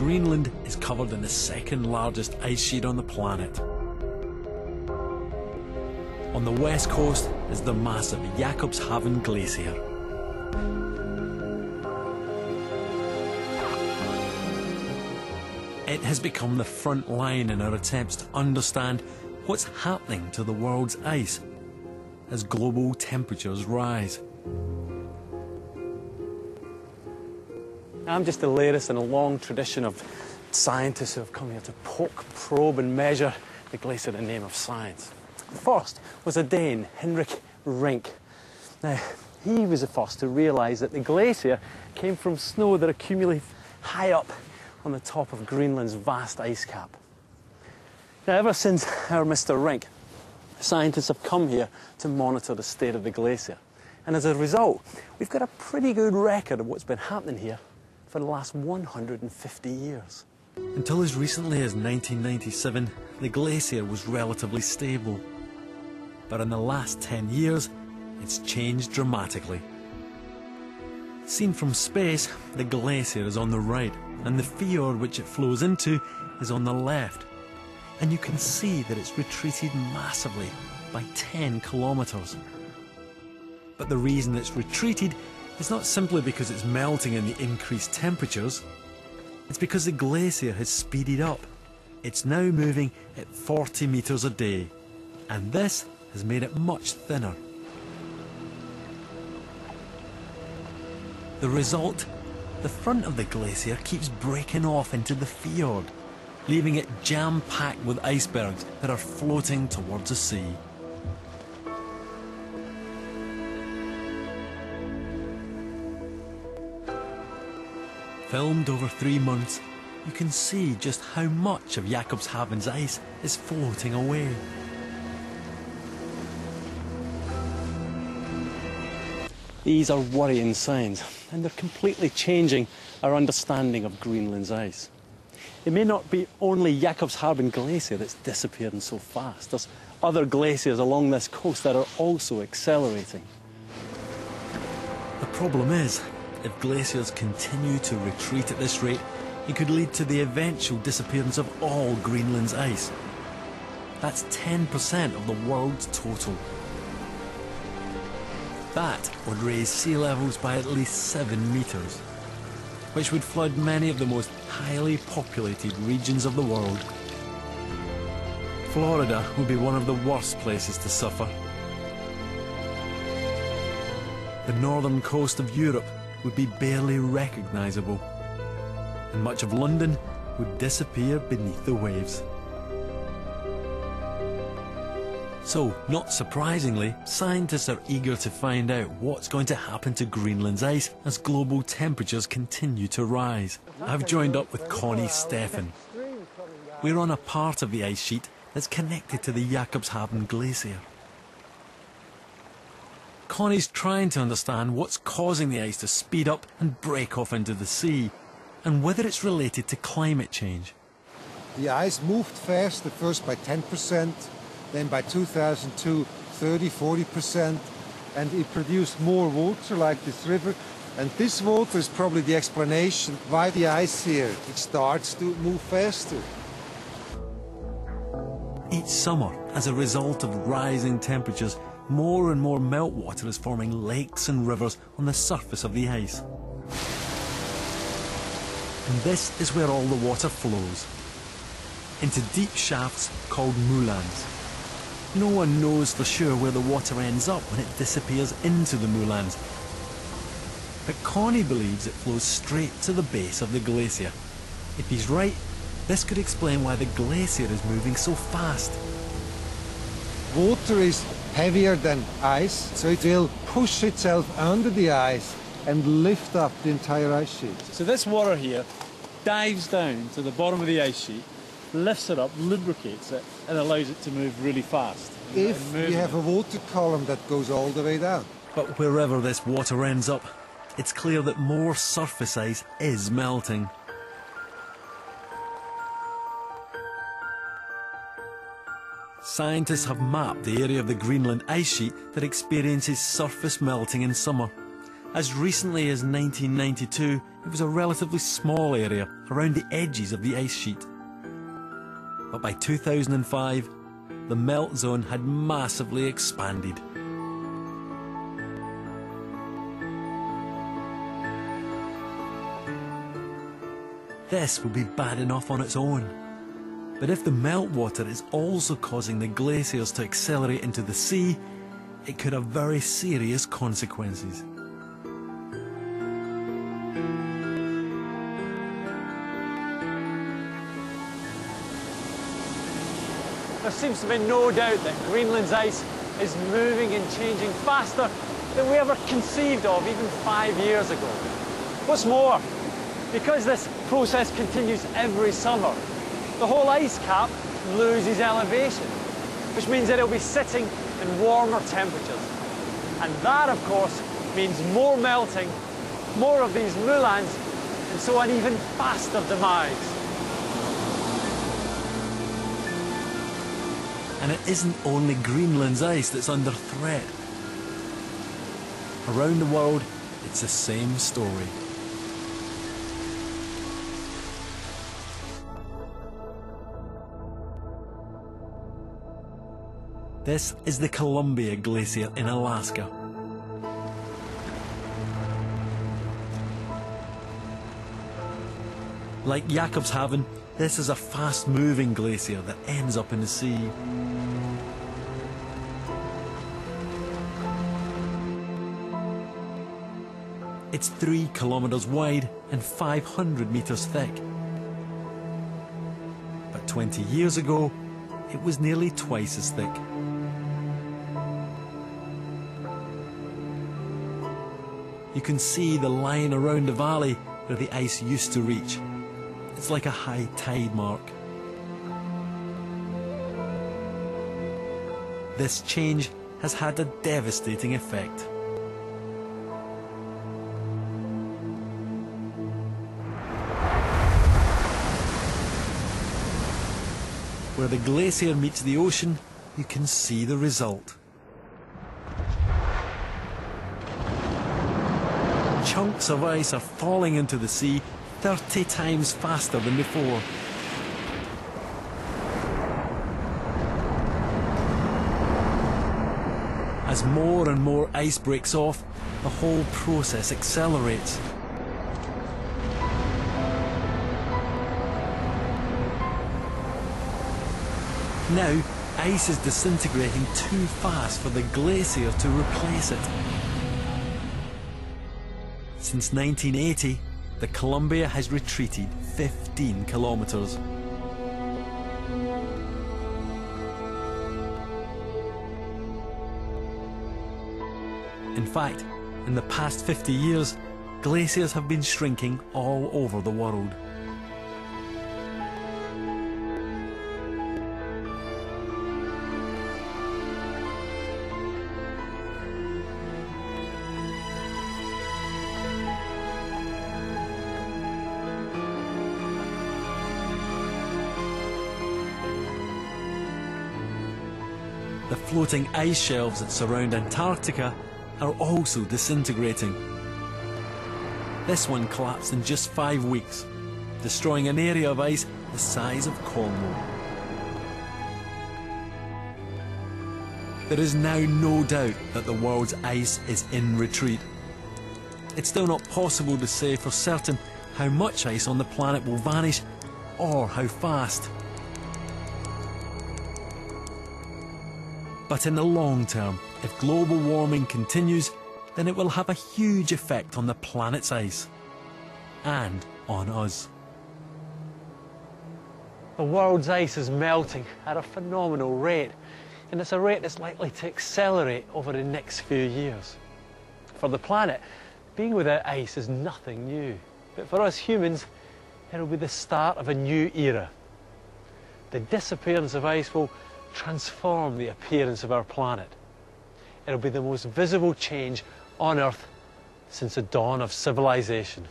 Greenland is covered in the second largest ice sheet on the planet. On the west coast is the massive Jakobshavn Glacier. It has become the front line in our attempts to understand what's happening to the world's ice as global temperatures rise. I'm just the latest in a long tradition of scientists who have come here to poke, probe and measure the glacier in the name of science. The first was a Dane, Henrik Rink. Now, he was the first to realise that the glacier came from snow that accumulated high up on the top of Greenland's vast ice cap. Now, ever since our Mr. Rink, scientists have come here to monitor the state of the glacier. And as a result, we've got a pretty good record of what's been happening here for the last 150 years. Until as recently as 1997, the glacier was relatively stable. But in the last 10 years, it's changed dramatically. Seen from space, the glacier is on the right, and the fjord which it flows into is on the left. And you can see that it's retreated massively by 10 kilometres. But the reason it's retreated is not simply because it's melting in the increased temperatures. It's because the glacier has speeded up. It's now moving at 40 metres a day, and this has made it much thinner. The result? The front of the glacier keeps breaking off into the fjord, leaving it jam-packed with icebergs that are floating towards the sea. Filmed over 3 months, you can see just how much of Jakobshavn's ice is floating away. These are worrying signs, and they're completely changing our understanding of Greenland's ice. It may not be only Jakobshavn Glacier that's disappearing so fast. There's other glaciers along this coast that are also accelerating. The problem is, if glaciers continue to retreat at this rate, it could lead to the eventual disappearance of all Greenland's ice. That's 10% of the world's total. That would raise sea levels by at least 7 metres, which would flood many of the most highly populated regions of the world. Florida would be one of the worst places to suffer. The northern coast of Europe would be barely recognisable, and much of London would disappear beneath the waves. So, not surprisingly, scientists are eager to find out what's going to happen to Greenland's ice as global temperatures continue to rise. I've joined up with Connie Steffen. We're on a part of the ice sheet that's connected to the Jakobshavn Glacier. Connie's trying to understand what's causing the ice to speed up and break off into the sea, and whether it's related to climate change. The ice moved faster, first by 10%, then by 2002, 30–40%, and it produced more water like this river. And this water is probably the explanation why the ice here, it starts to move faster. Each summer, as a result of rising temperatures, more and more meltwater is forming lakes and rivers on the surface of the ice. And this is where all the water flows, into deep shafts called moulins. No one knows for sure where the water ends up when it disappears into the moulins. But Connie believes it flows straight to the base of the glacier. If he's right, this could explain why the glacier is moving so fast. Water is heavier than ice, so it will push itself under the ice and lift up the entire ice sheet. So this water here dives down to the bottom of the ice sheet, lifts it up, lubricates it, and allows it to move really fast. If we have a water column that goes all the way down. But wherever this water ends up, it's clear that more surface ice is melting. Scientists have mapped the area of the Greenland ice sheet that experiences surface melting in summer, As recently as 1992, it was a relatively small area around the edges of the ice sheet. But by 2005, the melt zone had massively expanded. This would be bad enough on its own. But if the meltwater is also causing the glaciers to accelerate into the sea, it could have very serious consequences. There seems to be no doubt that Greenland's ice is moving and changing faster than we ever conceived of even 5 years ago. What's more, because this process continues every summer, the whole ice cap loses elevation, which means that it'll be sitting in warmer temperatures. And that, of course, means more melting, more of these moulins, and so an even faster demise. And it isn't only Greenland's ice that's under threat. Around the world, it's the same story. This is the Columbia Glacier in Alaska. Like Jakobshavn, this is a fast-moving glacier that ends up in the sea. It's 3 kilometers wide and 500 meters thick. But 20 years ago, it was nearly twice as thick. You can see the line around the valley where the ice used to reach. It's like a high tide mark. This change has had a devastating effect. Where the glacier meets the ocean, you can see the result. Chunks of ice are falling into the sea 30 times faster than before. As more and more ice breaks off, the whole process accelerates. Now, ice is disintegrating too fast for the glacier to replace it. Since 1980, the Columbia has retreated 15 kilometers. In fact, in the past 50 years, glaciers have been shrinking all over the world. The floating ice shelves that surround Antarctica are also disintegrating. This one collapsed in just 5 weeks, destroying an area of ice the size of Cornwall. There is now no doubt that the world's ice is in retreat. It's still not possible to say for certain how much ice on the planet will vanish or how fast. But in the long term, if global warming continues, then it will have a huge effect on the planet's ice and on us. The world's ice is melting at a phenomenal rate, and it's a rate that's likely to accelerate over the next few years. For the planet, being without ice is nothing new, but for us humans, it'll be the start of a new era. The disappearance of ice will transform the appearance of our planet. It'll be the most visible change on Earth since the dawn of civilization.